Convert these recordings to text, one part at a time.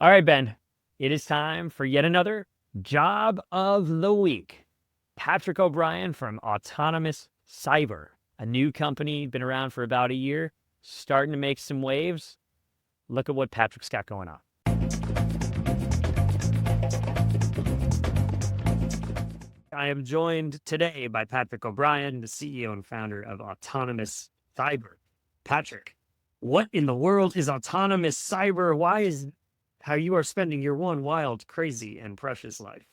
All right, Ben, it is time for yet another job of the week. Patrick O'Brien from Autonomous Cyber, a new company, been around for about a year, starting to make some waves. Look at what Patrick's got going on. I am joined today by Patrick O'Brien, the CEO and founder of Autonomous Cyber. Patrick, what in the world is Autonomous Cyber? Why is how you are spending your one wild, crazy, and precious life?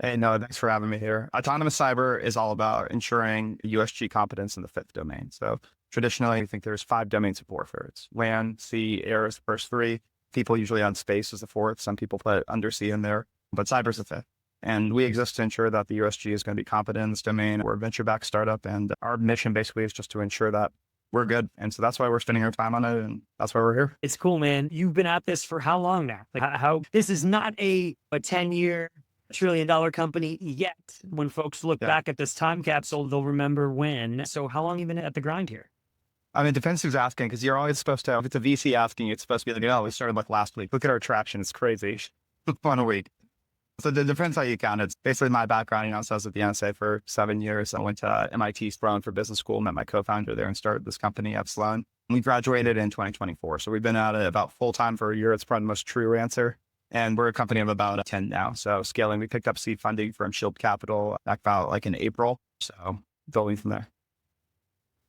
Hey, no, thanks for having me here. Autonomous cyber is all about ensuring USG competence in the fifth domain. So traditionally, we think there's five domains of warfare. It's land, sea, air is the first three. People usually on space is the fourth. Some people put undersea in there, but cyber is the fifth. And we exist to ensure that the USG is going to be competent in this domain. We're a venture-backed startup, and our mission basically is just to ensure that we're good. And so that's why we're spending our time on it, and that's why we're here. It's cool, man. You've been at this for how long now? Like how this is not a 10-year trillion-dollar company yet. When folks look back at this time capsule, they'll remember when. So how long have you been at the grind here? I mean, depends who's asking, because you're always supposed to, if it's a VC asking, it's supposed to be like, oh, we started like last week. Look at our traction. It's crazy. Fun a week. So it depends how you count. It's basically my background. So I was at the NSA for 7 years. I went to MIT Sloan for business school, met my co-founder there and started this company at Sloan. We graduated in 2024. So we've been at it about full-time for a year. It's probably the most true answer. And we're a company of about 10 now. So scaling, we picked up seed funding from Shield Capital back about like in April. So building from there.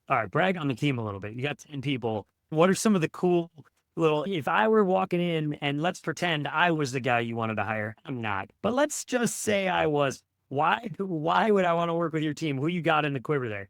All right, brag on the team a little bit. You got 10 people. What are some of the cool little, if I were walking in and let's pretend I was the guy you wanted to hire, I'm not, but let's just say I was, why would I want to work with your team? Who you got in the quiver there?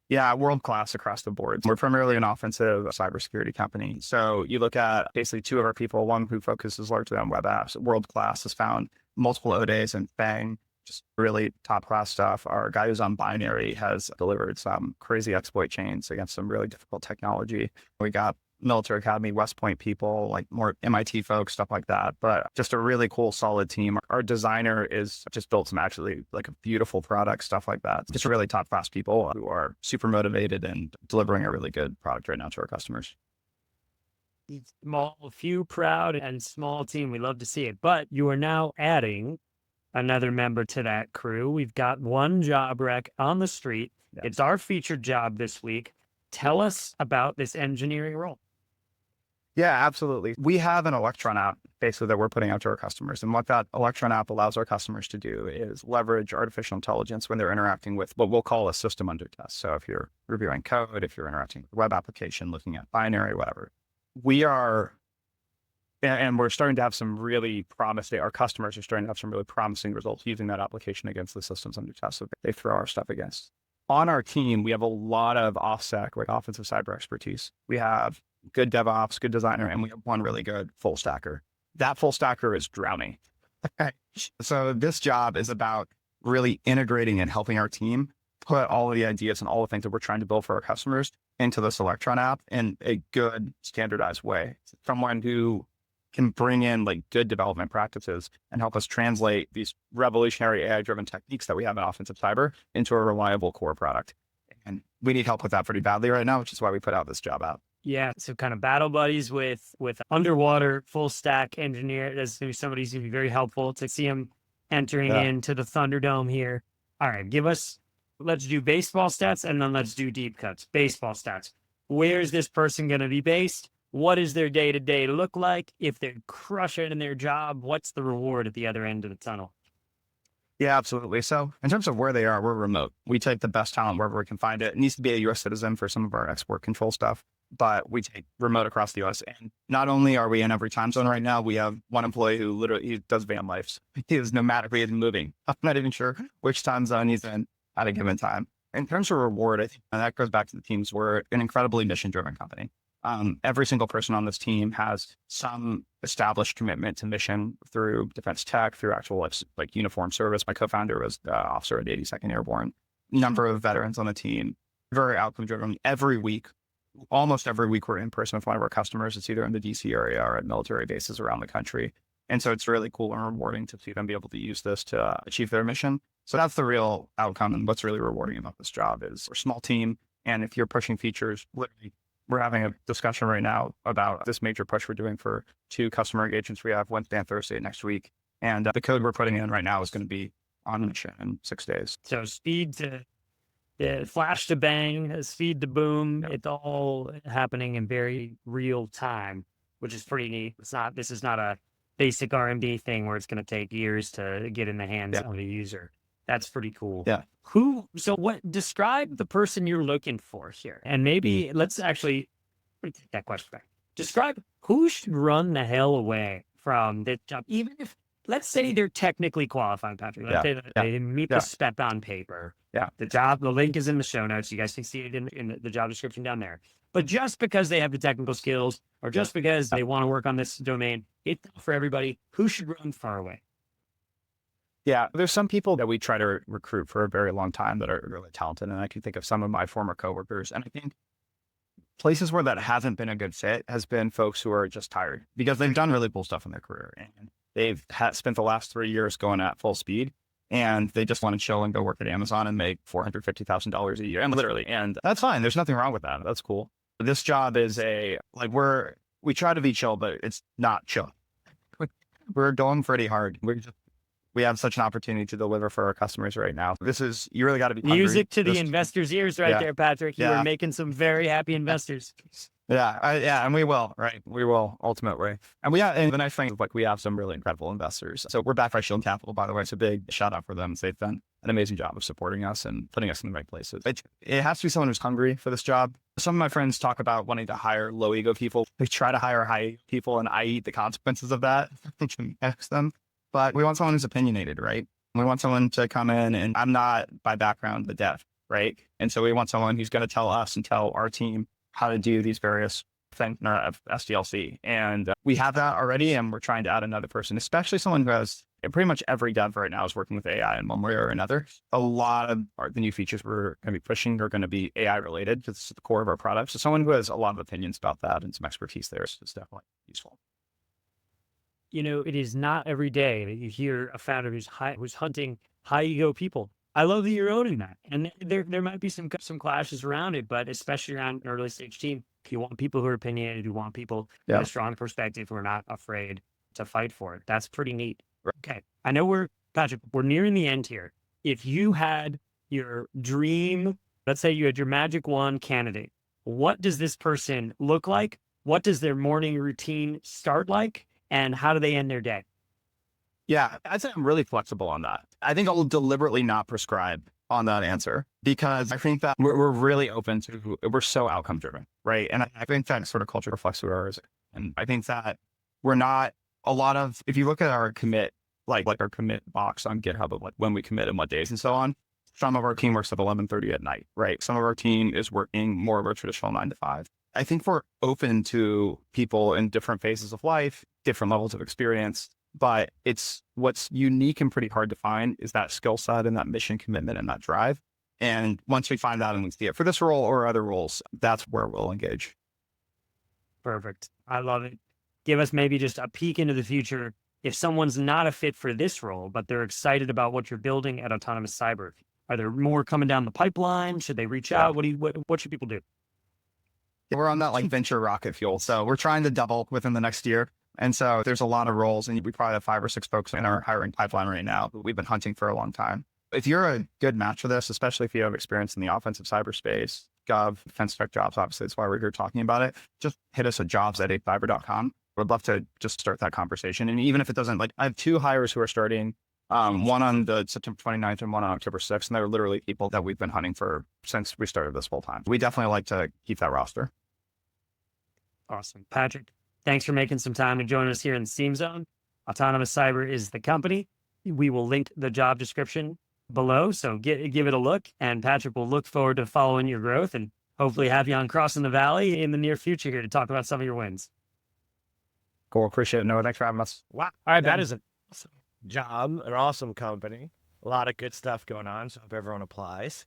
Yeah, world-class across the board. We're primarily an offensive cybersecurity company. So you look at basically two of our people, one who focuses largely on web apps. World-class has found multiple ODAs and Bang, just really top-class stuff. Our guy who's on binary has delivered some crazy exploit chains against some really difficult technology. We got military academy, West Point people, like more MIT folks, stuff like that. But just a really cool, solid team. Our designer is just built some actually like a beautiful product, stuff like that. Just really top class people who are super motivated and delivering a really good product right now to our customers. Small, few, proud, and small team. We love to see it. But you are now adding another member to that crew. We've got one job rec on the street. Yeah. It's our featured job this week. Tell us about this engineering role. Yeah, absolutely. We have an Electron app basically that we're putting out to our customers. And what that Electron app allows our customers to do is leverage artificial intelligence when they're interacting with what we'll call a system under test. So if you're reviewing code, if you're interacting with a web application, looking at binary, whatever, and we're starting to have some really promising, our customers are starting to have some really promising results using that application against the systems under test that they throw our stuff against. On our team, we have a lot of OffSec, like offensive cyber expertise. We have good DevOps, good designer, and we have one really good full stacker. That full stacker is drowning. So this job is about really integrating and helping our team put all of the ideas and all the things that we're trying to build for our customers into this Electron app in a good standardized way. Someone who can bring in like good development practices and help us translate these revolutionary AI-driven techniques that we have in offensive cyber into a reliable core product. And we need help with that pretty badly right now, which is why we put out this job out. Yeah, so kind of battle buddies with underwater full stack engineer. That's going to be somebody who's going to be very helpful to see him entering into the Thunderdome here. All right, let's do baseball stats and then let's do deep cuts. Baseball stats. Where's this person going to be based? What does their day-to-day look like? If they're crushing in their job, what's the reward at the other end of the tunnel? Yeah, absolutely. So in terms of where they are, we're remote. We take the best talent wherever we can find it. It needs to be a US citizen for some of our export control stuff, but we take remote across the US. And not only are we in every time zone right now, we have one employee who literally does van lives. He is nomadic, he is moving. I'm not even sure which time zone he's in at a given time. In terms of reward, I think that goes back to the teams. We're an incredibly mission-driven company. Every single person on this team has some established commitment to mission through defense tech, through actual like uniform service. My co-founder was the officer at 82nd Airborne. Number of veterans on the team, very outcome driven. Almost every week, we're in person with one of our customers. It's either in the DC area or at military bases around the country. And so it's really cool and rewarding to see them be able to use this to achieve their mission. So that's the real outcome. And what's really rewarding about this job is we're a small team. And if you're pushing features, literally we're having a discussion right now about this major push we're doing for 2 customer engagements we have Wednesday and Thursday next week. And the code we're putting in right now is going to be on mission in 6 days. So speed to flash to bang, speed to boom. Yep. It's all happening in very real time, which is pretty neat. This is not a basic R&D thing where it's going to take years to get in the hands Yeah. of a user. That's pretty cool. Yeah. Describe the person you're looking for here. And maybe let's actually take that question back. Describe who should run the hell away from this job, even if, let's say they're technically qualified, Patrick. Let's say that they meet the spec on paper. Yeah. The link is in the show notes. You guys can see it in the job description down there. But just because they have the technical skills or just because they want to work on this domain, it's not for everybody. Who should run far away? Yeah, there's some people that we try to recruit for a very long time that are really talented. And I can think of some of my former coworkers. And I think places where that hasn't been a good fit has been folks who are just tired because they've done really cool stuff in their career. And they've spent the last 3 years going at full speed. And they just want to chill and go work at Amazon and make $450,000 a year. And literally, and that's fine. There's nothing wrong with that. That's cool. This job is we try to be chill, but it's not chill. We're going pretty hard. We have such an opportunity to deliver for our customers right now. You really got to be hungry. Music to the investors' ears there, Patrick. You are making some very happy investors. And we will, right? We will ultimately. And and the nice thing is we have some really incredible investors. So we're backed by Shield Capital, by the way. It's a big shout out for them. They've done an amazing job of supporting us and putting us in the right places. It has to be someone who's hungry for this job. Some of my friends talk about wanting to hire low ego people. They try to hire high ego people and I eat the consequences of that. them. But we want someone who's opinionated, right? We want someone to come in, and I'm not by background the dev, right? And so we want someone who's going to tell us and tell our team how to do these various things in our SDLC. And we have that already, and we're trying to add another person, especially someone who has pretty much every dev right now is working with AI in one way or another. A lot of the new features we're going to be pushing are going to be AI related because it's the core of our product. So someone who has a lot of opinions about that and some expertise there is definitely useful. It is not every day that you hear a founder who's hunting high ego people. I love that you're owning that. And there might be some clashes around it, but especially around an early stage team, if you want people who are opinionated, you want people with a strong perspective who are not afraid to fight for it. That's pretty neat. Right. Okay. I know Patrick, we're nearing the end here. If you had your dream, let's say you had your magic wand candidate, what does this person look like? What does their morning routine start like? And how do they end their day? Yeah, I'd say I'm really flexible on that. I think I'll deliberately not prescribe on that answer because I think that we're really open we're so outcome driven, right? And I think that sort of culture reflects who we are. And I think that we're not if you look at our commit, like our commit box on GitHub of when we commit and what days and so on, some of our team works at 11:30 at night, right? Some of our team is working more of a traditional 9 to 5. I think we're open to people in different phases of life, different levels of experience, but what's unique and pretty hard to find is that skill set and that mission commitment and that drive. And once we find that and we see it for this role or other roles, that's where we'll engage. Perfect. I love it. Give us maybe just a peek into the future. If someone's not a fit for this role, but they're excited about what you're building at Autonomous Cyber, are there more coming down the pipeline? Should they reach out? What should people do? We're on that venture rocket fuel. So we're trying to double within the next year. And so there's a lot of roles, and we probably have 5 or 6 folks in our hiring pipeline right now who we've been hunting for a long time. If you're a good match for this, especially if you have experience in the offensive cyberspace, gov, defense tech jobs, obviously that's why we're here talking about it, just hit us at jobs@8fiber.com. We'd love to just start that conversation. And even if it doesn't, I have 2 hires who are starting, one on the September 29th and one on October 6th. And they're literally people that we've been hunting for since we started this full time. We definitely like to keep that roster. Awesome. Patrick, thanks for making some time to join us here in the Steam Zone. Autonomous Cyber is the company. We will link the job description below, so give it a look. And Patrick will look forward to following your growth and hopefully have you on Crossing the Valley in the near future here to talk about some of your wins. Cool. Appreciate it. No, thanks for having us. Wow. All right. That is an awesome job, an awesome company. A lot of good stuff going on. So I hope everyone applies.